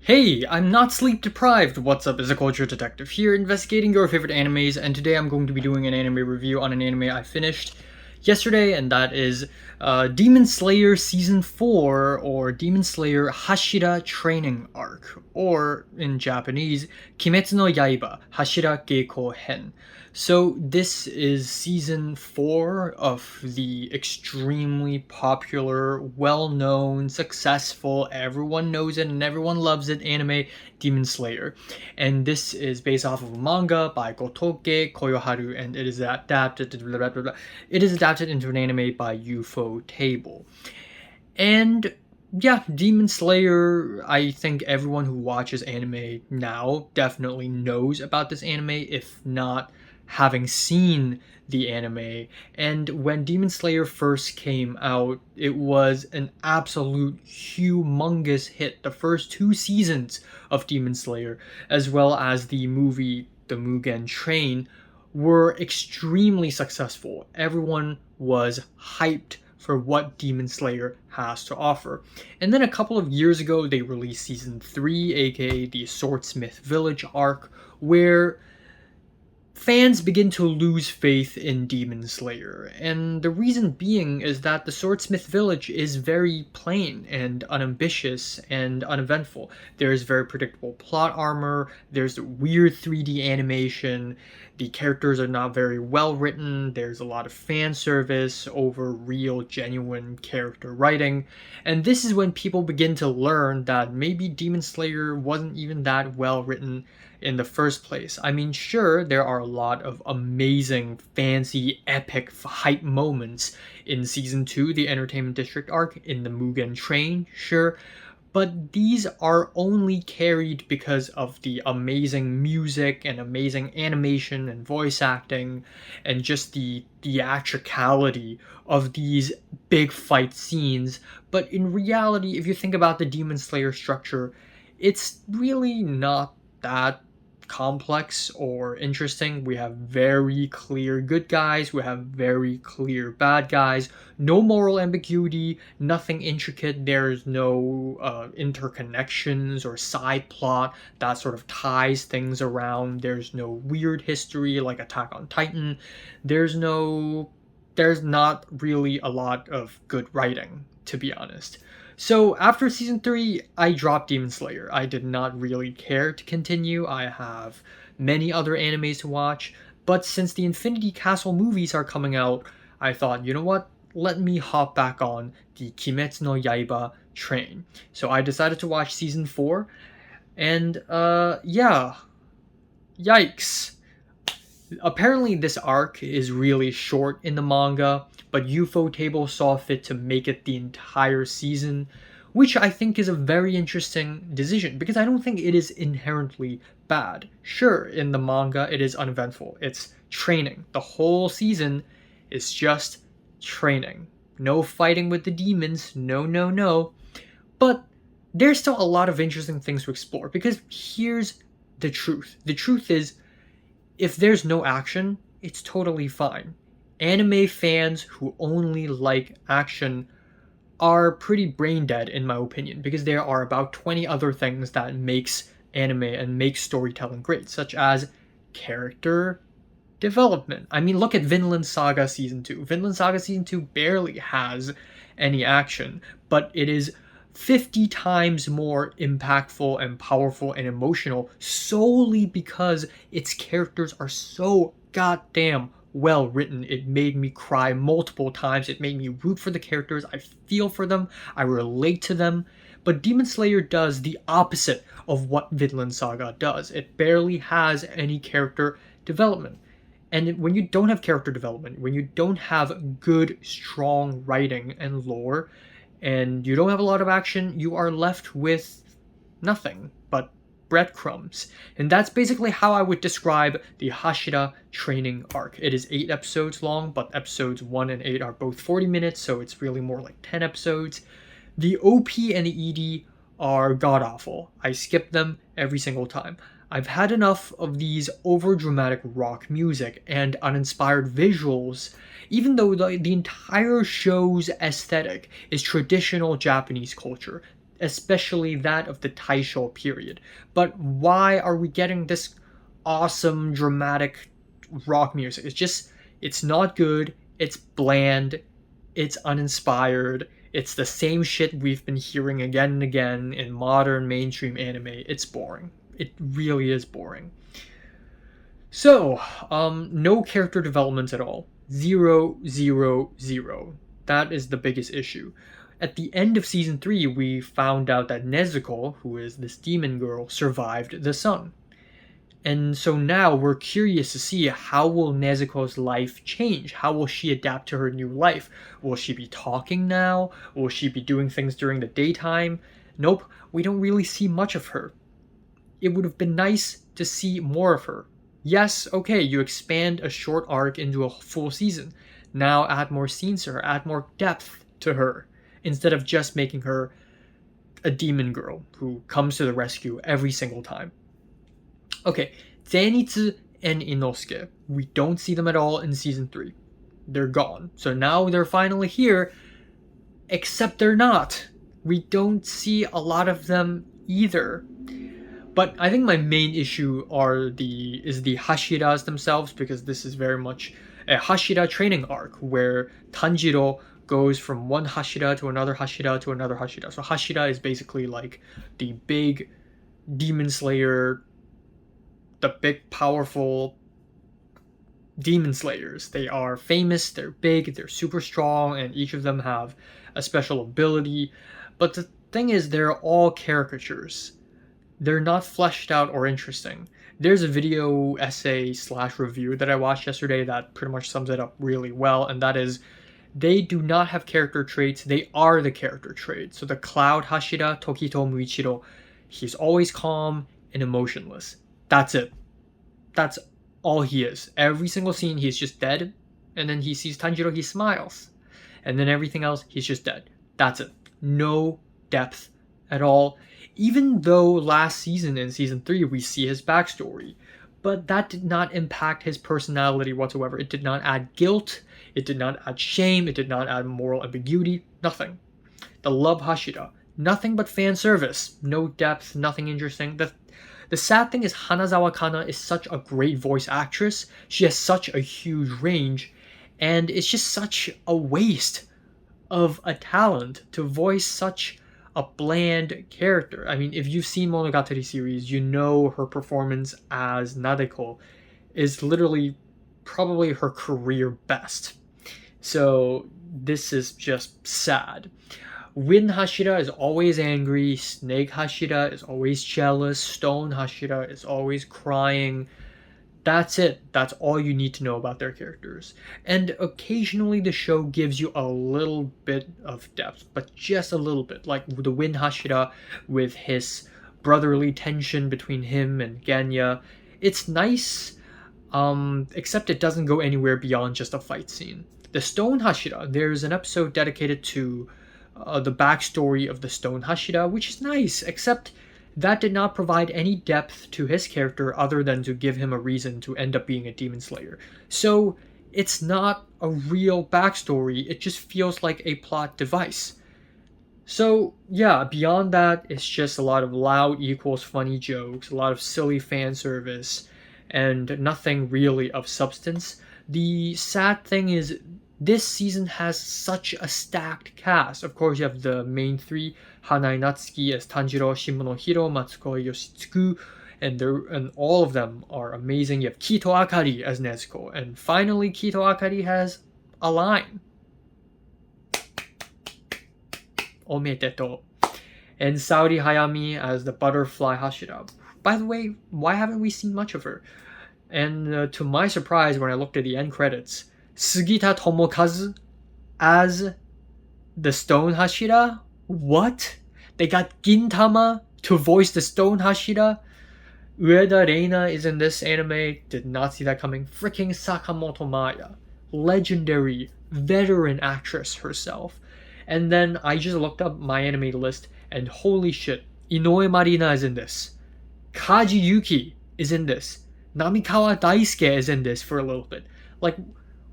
Hey, I'm not sleep deprived. What's up? Is a culture detective here, investigating your favorite animes, and today I'm going to be doing an anime review on an anime I finished yesterday, and that is Demon Slayer Season 4, or Demon Slayer Hashira Training Arc, or in Japanese, Kimetsu no Yaiba Hashira Geiko Hen. So this is season 4 of the extremely popular, well-known, successful, everyone knows it and everyone loves it anime Demon Slayer. And this is based off of a manga by Gotoke Koyoharu, and it is adapted into an anime by Ufotable. And yeah, Demon Slayer, I think everyone who watches anime now definitely knows about this anime, if not having seen the anime. And when Demon Slayer first came out, it was an absolute humongous hit. The first 2 seasons of Demon Slayer, as well as the movie The Mugen Train, were extremely successful. Everyone was hyped for what Demon Slayer has to offer. And then a couple of years ago, they released Season 3, aka the Swordsmith Village arc, where fans begin to lose faith in Demon Slayer, and the reason being is that the Swordsmith Village is very plain and unambitious and uneventful. There's very predictable plot armor, there's weird 3D animation, the characters are not very well written, there's a lot of fan service over real, genuine character writing, and this is when people begin to learn that maybe Demon Slayer wasn't even that well written in the first place. I mean, sure, there are a lot of amazing, fancy, epic hype moments in Season 2, the Entertainment District arc, in the Mugen Train, sure, but these are only carried because of the amazing music and amazing animation and voice acting and just the theatricality of these big fight scenes. But in reality, if you think about the Demon Slayer structure, it's really not that complex or interesting. We have very clear good guys, we have very clear bad guys, no moral ambiguity, nothing intricate, there's no interconnections or side plot that sort of ties things around, there's no weird history like Attack on Titan, there's not really a lot of good writing, to be honest. So after season 3, I dropped Demon Slayer. I did not really care to continue. I have many other animes to watch, but since the Infinity Castle movies are coming out, I thought, you know what? Let me hop back on the Kimetsu no Yaiba train. So I decided to watch season 4, and yeah, yikes. Apparently this arc is really short in the manga, but Ufotable saw fit to make it the entire season, which I think is a very interesting decision because I don't think it is inherently bad. Sure, in the manga it is uneventful. It's training. The whole season is just training. No fighting with the demons, no. But there's still a lot of interesting things to explore because here's the truth. The truth is, if there's no action, it's totally fine. Anime fans who only like action are pretty brain dead in my opinion because there are about 20 other things that makes anime and makes storytelling great, such as character development. I mean, look at Vinland Saga Season 2. Vinland Saga Season 2 barely has any action, but it is 50 times more impactful and powerful and emotional solely because its characters are so goddamn well written. It made me cry multiple times. It made me root for the characters. I feel for them. I relate to them. But Demon Slayer does the opposite of what Vinland Saga does. It barely has any character development. And when you don't have character development, when you don't have good, strong writing and lore, and you don't have a lot of action, you are left with nothing but breadcrumbs. And that's basically how I would describe the Hashira training arc. It is 8 episodes long, but episodes 1 and 8 are both 40 minutes, so it's really more like 10 episodes. The OP and the ED are god-awful. I skip them every single time. I've had enough of these overdramatic rock music and uninspired visuals, even though the entire show's aesthetic is traditional Japanese culture. especially that of the Taisho period. But why are we getting this awesome, dramatic rock music? It's not good, it's bland, it's uninspired, it's the same shit we've been hearing again and again in modern mainstream anime. It's boring. It really is boring. So, no character developments at all. 0, 0, 0. That is the biggest issue. At the end of season 3, we found out that Nezuko, who is this demon girl, survived the sun. And so now we're curious to see, how will Nezuko's life change? How will she adapt to her new life? Will she be talking now? Will she be doing things during the daytime? Nope, we don't really see much of her. It would have been nice to see more of her. Yes, okay, you expand a short arc into a full season. Now add more scenes to her, add more depth to her, instead of just making her a demon girl who comes to the rescue every single time. Okay, Zenitsu and Inosuke. We don't see them at all in season 3. They're gone. So now they're finally here, except they're not. We don't see a lot of them either. But I think my main issue is the Hashiras themselves, because this is very much a Hashira training arc where Tanjiro goes from one Hashira to another Hashira to another Hashira. So Hashira is basically like the big demon slayer, the big powerful demon slayers. They are famous, they're big, they're super strong, and each of them have a special ability. But the thing is, they're all caricatures. They're not fleshed out or interesting. There's a video essay / review that I watched yesterday that pretty much sums it up really well, and that is, they do not have character traits, they are the character traits. So the Cloud Hashira, Tokito Muichiro, he's always calm and emotionless. That's it. That's all he is. Every single scene, he's just dead, and then he sees Tanjiro, he smiles. And then everything else, he's just dead. That's it. No depth at all. Even though last season, in season 3, we see his backstory. But that did not impact his personality whatsoever. It did not add guilt, it did not add shame, it did not add moral ambiguity, nothing. The Love Hashira, nothing but fan service. No depth, nothing interesting. The sad thing is, Hanazawa Kana is such a great voice actress. She has such a huge range, and it's just such a waste of a talent to voice such a bland character. I mean, if you've seen Monogatari series, you know her performance as Nadeko is literally probably her career best. So this is just sad. Wind Hashira is always angry, Snake Hashira is always jealous, Stone Hashira is always crying. That's it. That's all you need to know about their characters. And occasionally the show gives you a little bit of depth, but just a little bit. Like the Wind Hashira with his brotherly tension between him and Genya. It's nice, except it doesn't go anywhere beyond just a fight scene. The Stone Hashira, there's an episode dedicated to the backstory of the Stone Hashira, which is nice, except that did not provide any depth to his character other than to give him a reason to end up being a demon slayer. So it's not a real backstory, it just feels like a plot device. So yeah, beyond that, it's just a lot of loud equals funny jokes, a lot of silly fan service, and nothing really of substance. The sad thing is, this season has such a stacked cast. Of course, you have the main 3, Hanai Natsuki as Tanjiro, Shimonohiro, Matsuko Yoshitsuku, and all of them are amazing. You have Kito Akari as Nezuko, and finally Kito Akari has a line. Ometeto. And Saori Hayami as the Butterfly Hashira. By the way, why haven't we seen much of her? And to my surprise, when I looked at the end credits, Sugita Tomokazu as the Stone Hashira? What? They got Gintama to voice the Stone Hashira? Ueda Reina is in this anime. Did not see that coming. Freaking Sakamoto Maya. Legendary, veteran actress herself. And then I just looked up my anime list, and holy shit, Inoue Marina is in this. Kaji Yuki is in this. Namikawa Daisuke is in this for a little bit. Like,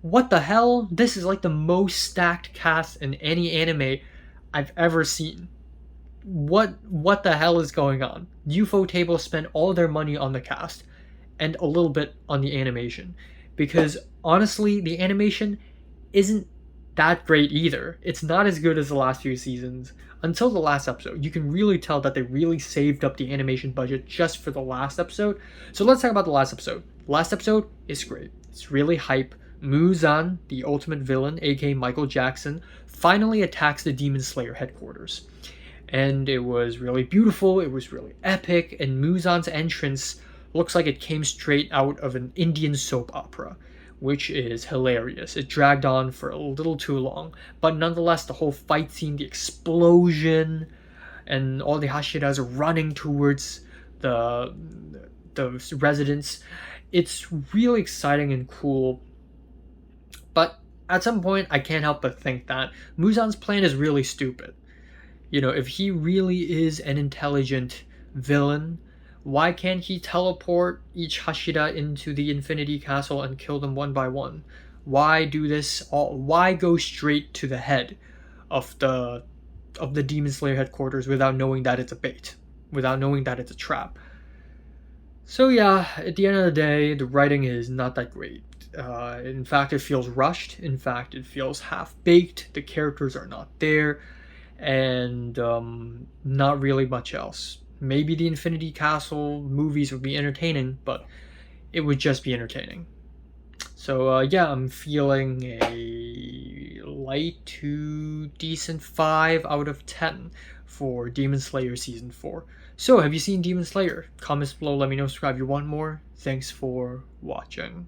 what the hell? This is like the most stacked cast in any anime I've ever seen. what the hell is going on? UFO Table spent all their money on the cast and a little bit on the animation, because honestly, the animation isn't that great either. It's not as good as the last few seasons. Until the last episode, you can really tell that they really saved up the animation budget just for the last episode. So let's talk about the last episode. The last episode is great. It's really hype. Muzan, the ultimate villain, aka Michael Jackson, finally attacks the Demon Slayer headquarters. And it was really beautiful, it was really epic, and Muzan's entrance looks like it came straight out of an Indian soap opera, which is hilarious. It dragged on for a little too long, but nonetheless, the whole fight scene, the explosion, and all the Hashiras running towards the residents, it's really exciting and cool. But at some point, I can't help but think that Muzan's plan is really stupid. You know, if he really is an intelligent villain, why can't he teleport each Hashira into the Infinity Castle and kill them one by one? Why do this all? Why go straight to the head of the Demon Slayer headquarters without knowing that it's a bait, without knowing that it's a trap? So yeah, at the end of the day, the writing is not that great. In fact, it feels rushed. In fact, it feels half-baked. The characters are not there, and not really much else. Maybe the Infinity Castle movies would be entertaining, but it would just be entertaining. So yeah, I'm feeling a light to decent 5 out of 10 for Demon Slayer Season 4. So, have you seen Demon Slayer? Comments below, let me know, subscribe if you want more. Thanks for watching.